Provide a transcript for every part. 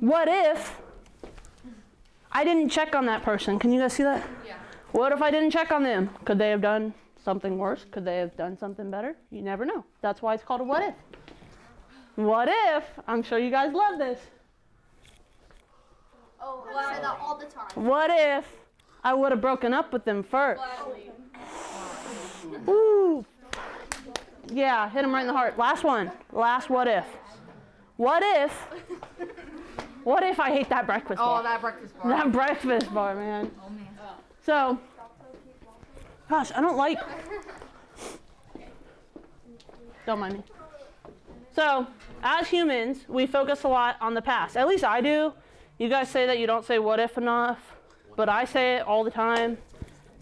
what if I didn't check on that person? Can you guys see that? Yeah. What if I didn't check on them? Could they have done something worse? Could they have done something better? You never know. That's why it's called a what if. What if, I'm sure you guys love this. Oh, I say that all the time. What if I would have broken up with them first? Gladly. Ooh. Yeah, hit him right in the heart. Last one. Last what if. What if I hate that breakfast bar? Oh, that breakfast bar. That breakfast bar, man. Oh, man. So, gosh, I don't like... Don't mind me. So, as humans, we focus a lot on the past. At least I do. You guys say that you don't say what if enough, but I say it all the time.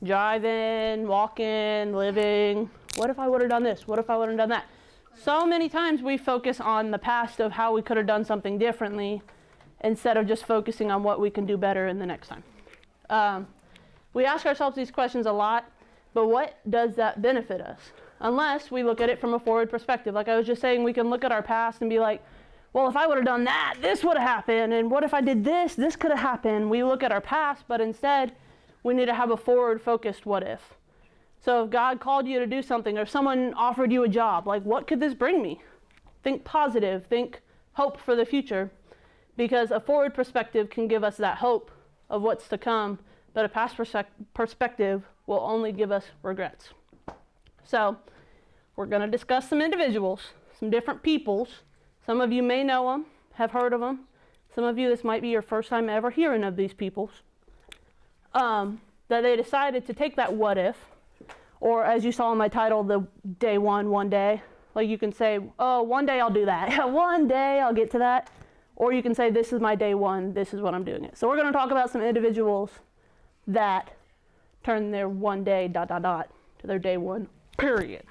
Driving, walking, living. What if I would have done this? What if I would have done that? So many times we focus on the past of how we could have done something differently instead of just focusing on what we can do better in the next time. We ask ourselves these questions a lot, but what does that benefit us? Unless we look at it from a forward perspective. Like I was just saying, we can look at our past and be like, well, if I would have done that, this would have happened. And what if I did this? This could have happened. We look at our past, but instead, we need to have a forward-focused what if. So if God called you to do something or someone offered you a job, like what could this bring me? Think positive, think hope for the future, because a forward perspective can give us that hope of what's to come, but a past perspective will only give us regrets. So we're going to discuss some individuals, some different peoples. Some of you may know them, have heard of them. Some of you, this might be your first time ever hearing of these peoples. That they decided to take that what if, or as you saw in my title, the day one day. Like you can say, oh, one day I'll do that. One day I'll get to that. Or you can say, this is my day one, this is what I'm doing it. So we're going to talk about some individuals that turn their one day ... to their day one, period.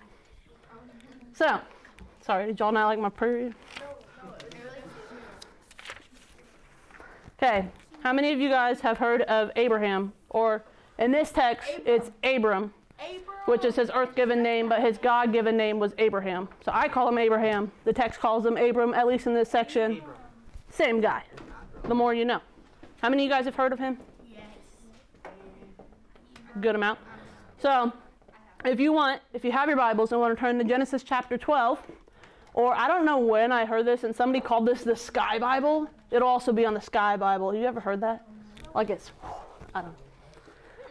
So, sorry, did y'all not like my period? Okay, how many of you guys have heard of Abraham? Or in this text, it's Abram, which is his earth-given name, but his God-given name was Abraham. So I call him Abraham. The text calls him Abram, at least in this section. Same guy. The more you know. How many of you guys have heard of him? Yes. Good amount. So, if you have your Bibles and want to turn to Genesis chapter 12, or I don't know when I heard this, and somebody called this the Sky Bible. It'll also be on the Sky Bible. You ever heard that? Like it's, I don't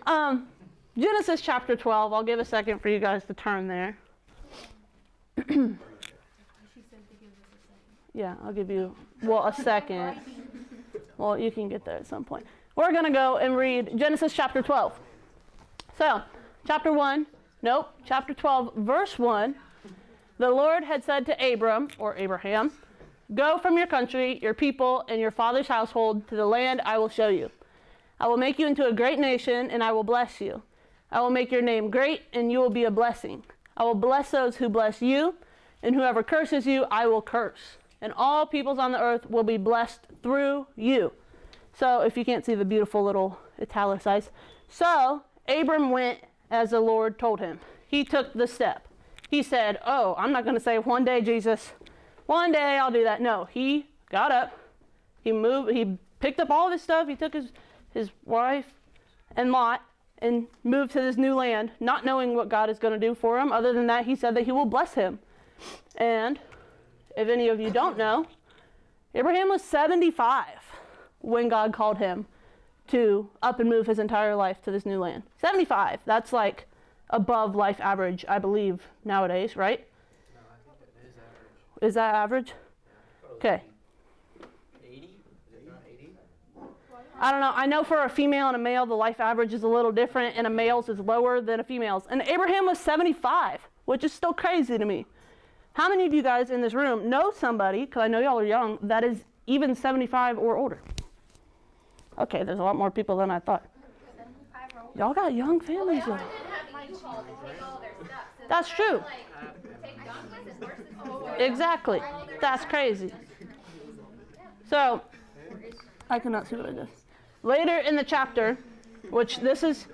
know. Genesis chapter 12. I'll give a second for you guys to turn there. Yeah, I'll give you, a second. Well, you can get there at some point. We're going to go and read Genesis chapter 12. So, chapter 12, verse 1. The Lord had said to Abram, or Abraham, go from your country, your people, and your father's household to the land I will show you. I will make you into a great nation, and I will bless you. I will make your name great, and you will be a blessing. I will bless those who bless you, and whoever curses you, I will curse. And all peoples on the earth will be blessed through you. So, if you can't see the beautiful little italicized. So, Abram went as the Lord told him. He took the step. He said, oh, I'm not going to say one day, Jesus, one day I'll do that. No, he got up. He moved. He picked up all of his stuff. He took his wife and Lot and moved to this new land, not knowing what God is going to do for him. Other than that, he said that he will bless him. And if any of you don't know, Abraham was 75 when God called him to up and move his entire life to this new land. 75. That's like above life average, I believe, nowadays, right? No, I think it is average. Is that average? Okay. 80? Is it not 80? I don't know. I know for a female and a male, the life average is a little different, and a male's is lower than a female's. And Abraham was 75, which is still crazy to me. How many of you guys in this room know somebody, because I know y'all are young, that is even 75 or older? Okay, there's a lot more people than I thought. Y'all got young families. Well, didn't have U-Haul to take all their stuff. So That's they true. had to, take donkeys and horses and Exactly. That's crazy. So, I cannot see what it is. Later in the chapter, which these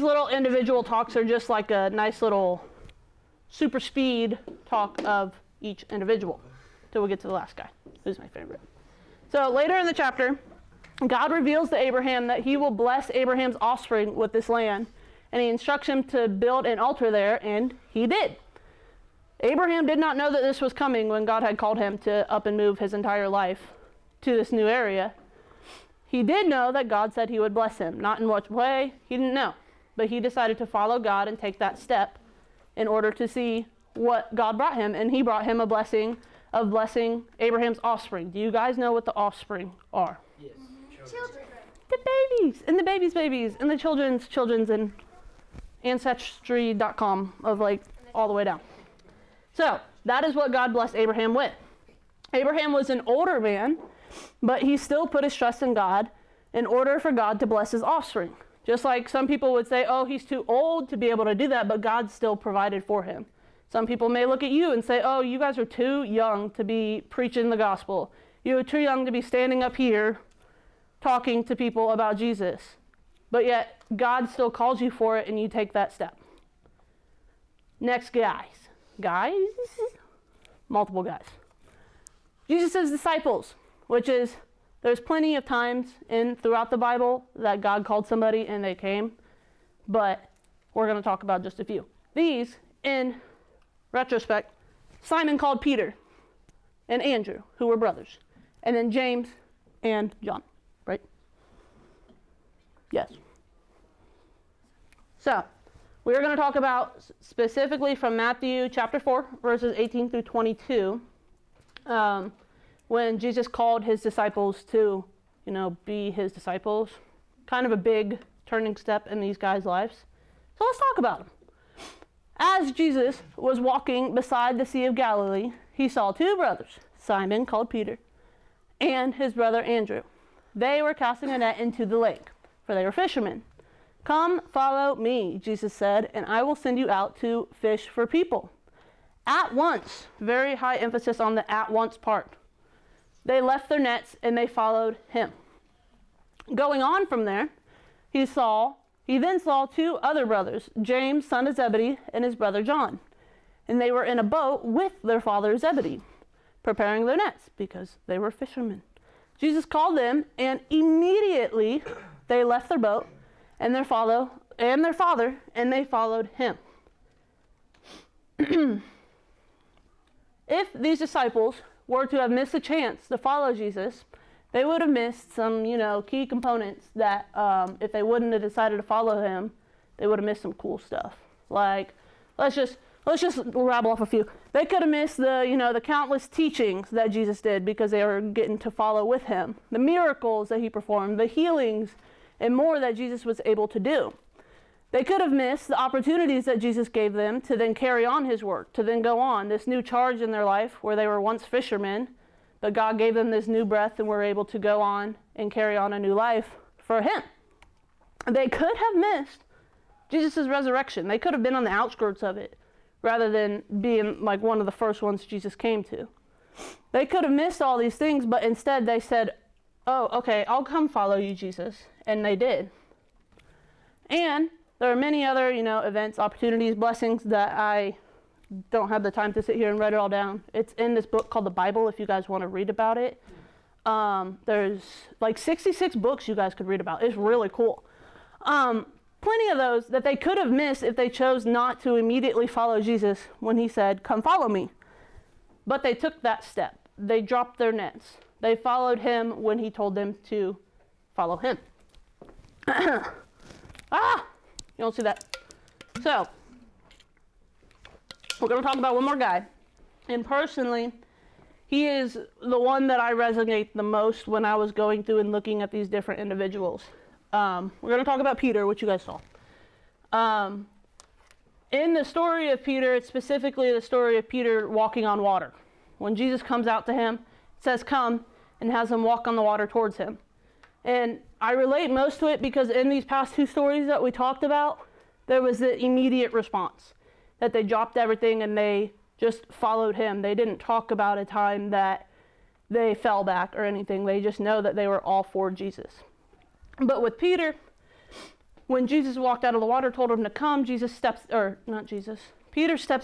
little individual talks are just like a nice little super speed talk of each individual till we get to the last guy, who's my favorite. So later in the chapter, God reveals to Abraham that he will bless Abraham's offspring with this land, and he instructs him to build an altar there, and he did. Abraham did not know that this was coming when God had called him to up and move his entire life to this new area. He did know that God said he would bless him. Not in what way, he didn't know. But he decided to follow God and take that step in order to see what God brought him, and he brought him a blessing of blessing Abraham's offspring. Do you guys know what the offspring are? Yes. Children. The babies, and the babies' babies, and the children's, and Ancestry.com of like all the way down. So that is what God blessed Abraham with. Abraham was an older man, but he still put his trust in God in order for God to bless his offspring. Just like some people would say, oh, he's too old to be able to do that, but God still provided for him. Some people may look at you and say, oh, you guys are too young to be preaching the gospel. You're too young to be standing up here talking to people about Jesus. But yet, God still calls you for it, and you take that step. Next, guys, multiple guys. Jesus' disciples, which is, there's plenty of times throughout the Bible that God called somebody and they came, but we're going to talk about just a few. These, in retrospect, Simon called Peter and Andrew, who were brothers, and then James and John, right? Yes. So, we're going to talk about specifically from Matthew chapter 4, verses 18 through 22, when Jesus called his disciples to, be his disciples. Kind of a big turning step in these guys' lives. So let's talk about them. As Jesus was walking beside the Sea of Galilee, he saw two brothers, Simon, called Peter, and his brother Andrew. They were casting a net into the lake, for they were fishermen. Come, follow me, Jesus said, and I will send you out to fish for people. At once, very high emphasis on the at once part. They left their nets and they followed him. Going on from there, he then saw two other brothers, James, son of Zebedee, and his brother John. And they were in a boat with their father Zebedee, preparing their nets because they were fishermen. Jesus called them, and immediately they left their boat and their father, and they followed him. If these disciples were to have missed a chance to follow Jesus, they would have missed some, key components that if they wouldn't have decided to follow him, they would have missed some cool stuff. Like, let's just rattle off a few. They could have missed the countless teachings that Jesus did because they were getting to follow with him, the miracles that he performed, the healings, and more that Jesus was able to do. They could have missed the opportunities that Jesus gave them to then carry on his work, to then go on this new charge in their life where they were once fishermen, but God gave them this new breath and were able to go on and carry on a new life for him. They could have missed Jesus' resurrection. They could have been on the outskirts of it rather than being like one of the first ones Jesus came to. They could have missed all these things, but instead they said, oh, okay, I'll come follow you, Jesus. And they did. And there are many other, events, opportunities, blessings that I don't have the time to sit here and write it all down. It's in this book called the Bible if you guys want to read about it. There's like 66 books you guys could read about. It's really cool. Plenty of those that they could have missed if they chose not to immediately follow Jesus when he said, come follow me. But they took that step. They dropped their nets. They followed him when he told them to follow him. You don't see that. So, we're going to talk about one more guy. And personally, he is the one that I resonate the most when I was going through and looking at these different individuals. We're going to talk about Peter, which you guys saw. In the story of Peter, it's specifically the story of Peter walking on water. When Jesus comes out to him, it says, come, and has him walk on the water towards him. And I relate most to it because in these past two stories that we talked about, there was the immediate response, that they dropped everything and they just followed him. They didn't talk about a time that they fell back or anything. They just know that they were all for Jesus. But with Peter, when Jesus walked out of the water, told him to come, Peter steps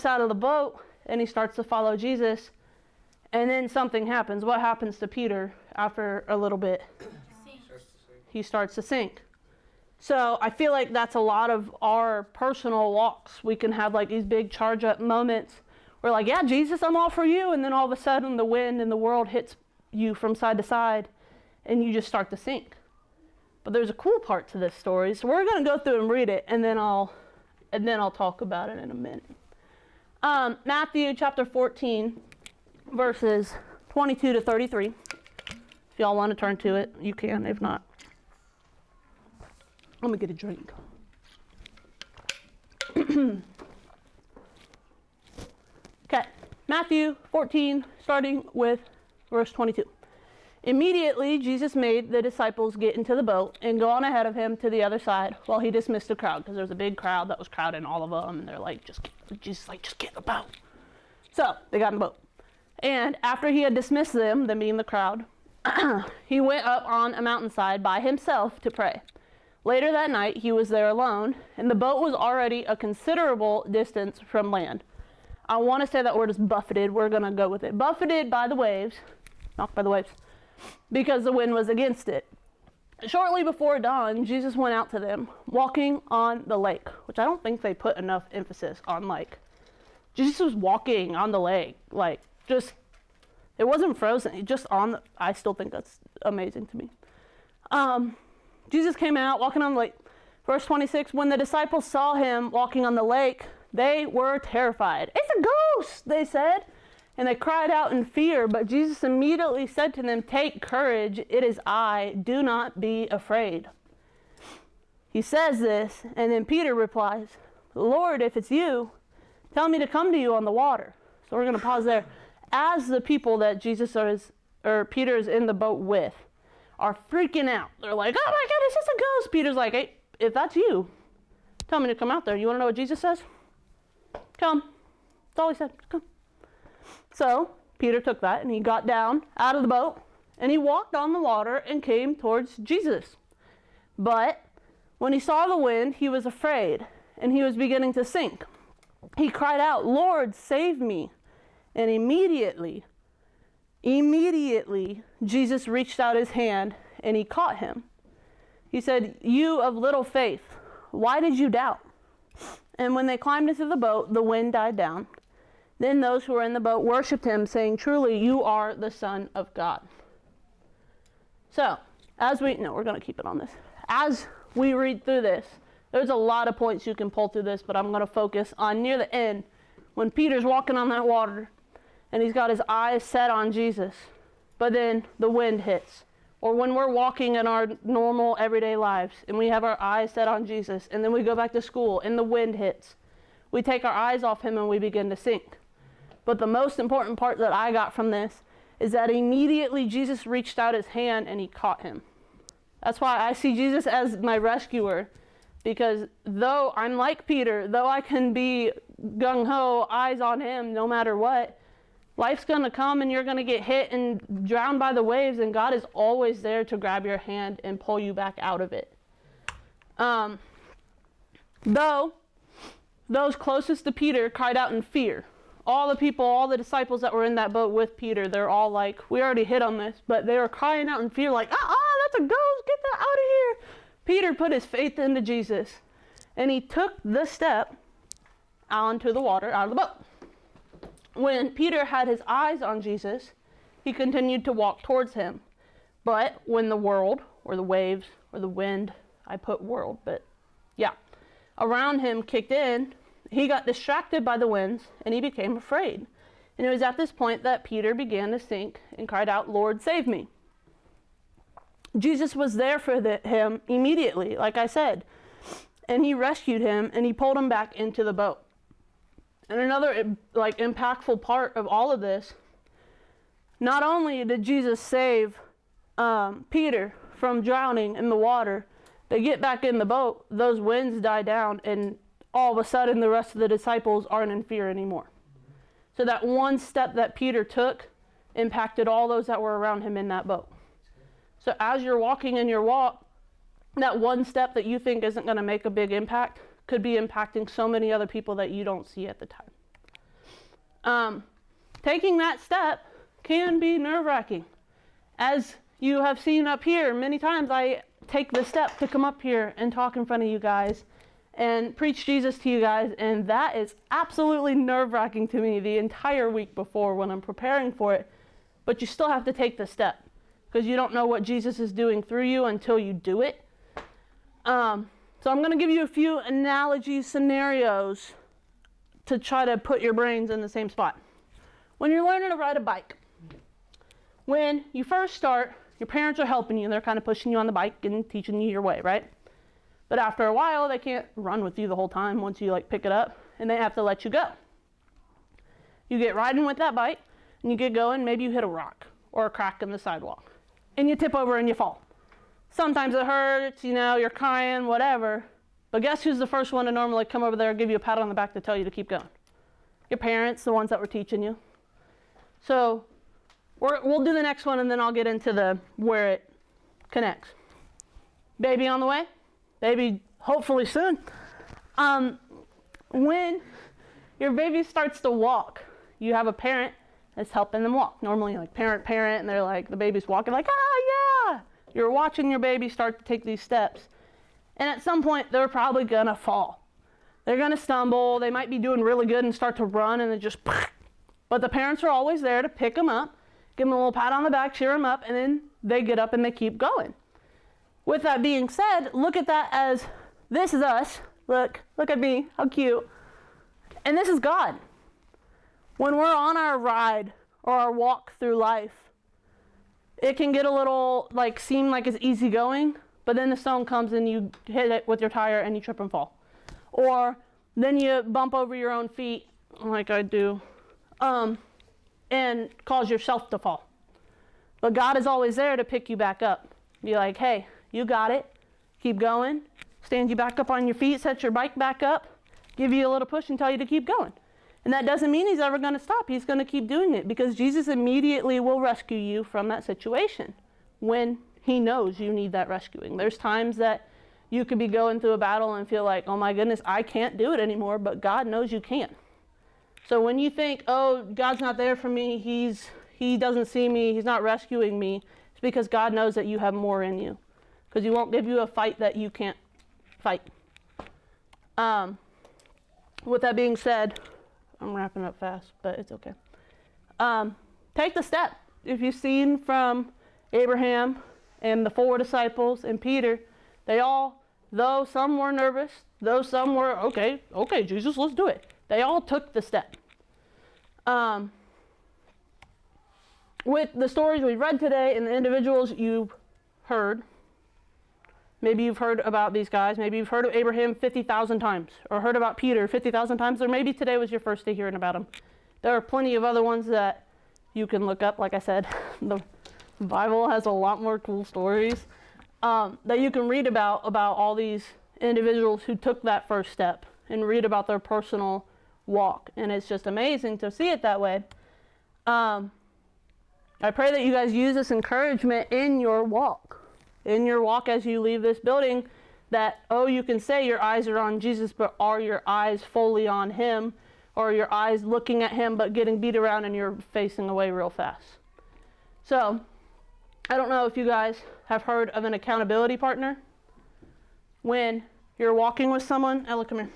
out of the boat and he starts to follow Jesus. And then something happens. What happens to Peter after a little bit? He starts to sink. So I feel like that's a lot of our personal walks. We can have like these big charge up moments. We're like, yeah, Jesus, I'm all for you. And then all of a sudden the wind and the world hits you from side to side and you just start to sink. But there's a cool part to this story. So we're going to go through and read it and then I'll talk about it in a minute. Matthew chapter 14, verses 22 to 33. If y'all want to turn to it, you can. If not, let me get a drink. Okay, Matthew 14, starting with verse 22. Immediately, Jesus made the disciples get into the boat and go on ahead of him to the other side while he dismissed the crowd, because there was a big crowd that was crowding all of them, and they're like, just get in the boat. So they got in the boat. And after he had dismissed them being the crowd, he went up on a mountainside by himself to pray. Later that night, he was there alone, and the boat was already a considerable distance from land. I want to say that word is buffeted. We're going to go with it. Buffeted by the waves, knocked by the waves, because the wind was against it. Shortly before dawn, Jesus went out to them, walking on the lake, which I don't think they put enough emphasis on, like, Jesus was walking on the lake, like, just, it wasn't frozen, just on the, I still think that's amazing to me. Jesus came out, walking on the lake. Verse 26, when the disciples saw him walking on the lake, they were terrified. It's a ghost, they said. And they cried out in fear, but Jesus immediately said to them, take courage, it is I, do not be afraid. He says this, and then Peter replies, Lord, if it's you, tell me to come to you on the water. So we're going to pause there. As the people that Peter is in the boat with are freaking out, they're like, oh my God, it's just a ghost. Peter's like, hey, if that's you, tell me to come out there. You want to know what Jesus says? Come. That's all he said. Come. So Peter took that and he got down out of the boat and he walked on the water and came towards Jesus. But when he saw the wind, he was afraid and he was beginning to sink. He cried out, Lord, save me. And immediately, Jesus reached out his hand and he caught him. He said, you of little faith, why did you doubt? And when they climbed into the boat, the wind died down. Then those who were in the boat worshipped him, saying, truly, you are the Son of God. So, we're going to keep it on this. As we read through this, there's a lot of points you can pull through this, but I'm going to focus on near the end, when Peter's walking on that water, and he's got his eyes set on Jesus, but then the wind hits. Or when we're walking in our normal everyday lives, and we have our eyes set on Jesus, and then we go back to school, and the wind hits. We take our eyes off him, and we begin to sink. But the most important part that I got from this is that immediately Jesus reached out his hand and he caught him. That's why I see Jesus as my rescuer, because though I'm like Peter, though I can be gung-ho, eyes on him no matter what, life's going to come and you're going to get hit and drowned by the waves, and God is always there to grab your hand and pull you back out of it. Though those closest to Peter cried out in fear. All the people, all the disciples that were in that boat with Peter, they're all like, we already hit on this, but they were crying out in fear like, that's a ghost, get that out of here. Peter put his faith into Jesus, and he took the step onto the water out of the boat. When Peter had his eyes on Jesus, he continued to walk towards him. But when the world, or the waves, or the wind, I put world, but yeah, around him kicked in, he got distracted by the winds, and he became afraid. And it was at this point that Peter began to sink and cried out, Lord, save me. Jesus was there for him immediately, like I said, and he rescued him, and he pulled him back into the boat. And another impactful part of all of this, not only did Jesus save Peter from drowning in the water, they get back in the boat, those winds die down, and all of a sudden the rest of the disciples aren't in fear anymore. So that one step that Peter took impacted all those that were around him in that boat. So as you're walking in your walk, that one step that you think isn't going to make a big impact could be impacting so many other people that you don't see at the time. Taking that step can be nerve-wracking. As you have seen up here, many times I take the step to come up here and talk in front of you guys and preach Jesus to you guys, and that is absolutely nerve-wracking to me the entire week before when I'm preparing for it. But you still have to take the step because you don't know what Jesus is doing through you until you do it. So I'm going to give you a few analogy scenarios to try to put your brains in the same spot. When you're learning to ride a bike, when you first start, your parents are helping you. They're kind of pushing you on the bike and teaching you your way, right? But after a while, they can't run with you the whole time once you pick it up, and they have to let you go. You get riding with that bike, and you get going. Maybe you hit a rock or a crack in the sidewalk, and you tip over and you fall. Sometimes it hurts, you're crying, whatever. But guess who's the first one to normally come over there and give you a pat on the back to tell you to keep going? Your parents, the ones that were teaching you. So we'll do the next one, and then I'll get into where it connects. Baby on the way? Baby hopefully soon. When your baby starts to walk, you have a parent that's helping them walk. Normally parent, and they're the baby's walking yeah. You're watching your baby start to take these steps. And at some point, they're probably gonna fall. They're gonna stumble. They might be doing really good and start to run and then just, but the parents are always there to pick them up, give them a little pat on the back, cheer them up, and then they get up and they keep going. With that being said, look at that as, this is us. Look at me, how cute. And this is God. When we're on our ride or our walk through life, it can get a little, seem like it's easy going, but then the stone comes and you hit it with your tire and you trip and fall. Or then you bump over your own feet, like I do, and cause yourself to fall. But God is always there to pick you back up. Be like, hey, you got it. Keep going. Stand you back up on your feet, set your bike back up, give you a little push and tell you to keep going. And that doesn't mean he's ever going to stop. He's going to keep doing it because Jesus immediately will rescue you from that situation when he knows you need that rescuing. There's times that you could be going through a battle and feel like, oh my goodness, I can't do it anymore, but God knows you can. So when you think, oh, God's not there for me, he doesn't see me, he's not rescuing me, it's because God knows that you have more in you. Because he won't give you a fight that you can't fight. With that being said, I'm wrapping up fast, but it's okay. Take the step. If you've seen from Abraham and the 4 disciples and Peter, they all, though some were nervous, though some were, okay, Jesus, let's do it. They all took the step. With the stories we read today and the individuals you've heard, maybe you've heard about these guys. Maybe you've heard of Abraham 50,000 times or heard about Peter 50,000 times, or maybe today was your first day hearing about him. There are plenty of other ones that you can look up. Like I said, the Bible has a lot more cool stories that you can read about all these individuals who took that first step and read about their personal walk. And it's just amazing to see it that way. I pray that you guys use this encouragement in your walk. In your walk as you leave this building, that, you can say your eyes are on Jesus, but are your eyes fully on him? Or your eyes looking at him, but getting beat around and you're facing away real fast? So, I don't know if you guys have heard of an accountability partner. When you're walking with someone, Ella, come here.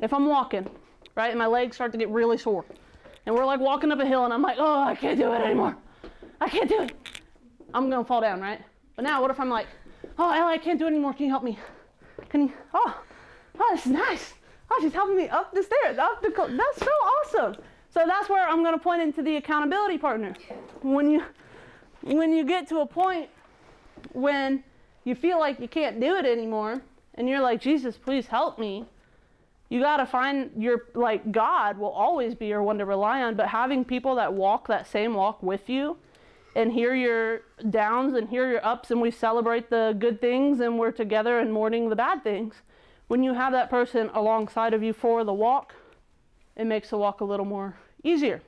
If I'm walking, right, and my legs start to get really sore, and we're walking up a hill and I'm oh, I can't do it anymore. I can't do it. I'm going to fall down, right? But now what if I'm oh, Ella, I can't do it anymore. Can you help me? Can you? Oh, this is nice. Oh, she's helping me up the stairs, that's so awesome. So that's where I'm going to point into the accountability partner. When you get to a point when you feel like you can't do it anymore and you're like, Jesus, please help me. You got to find God will always be your one to rely on, but having people that walk that same walk with you and hear your downs and hear your ups, and we celebrate the good things and we're together and mourning the bad things. When you have that person alongside of you for the walk, it makes the walk a little more easier.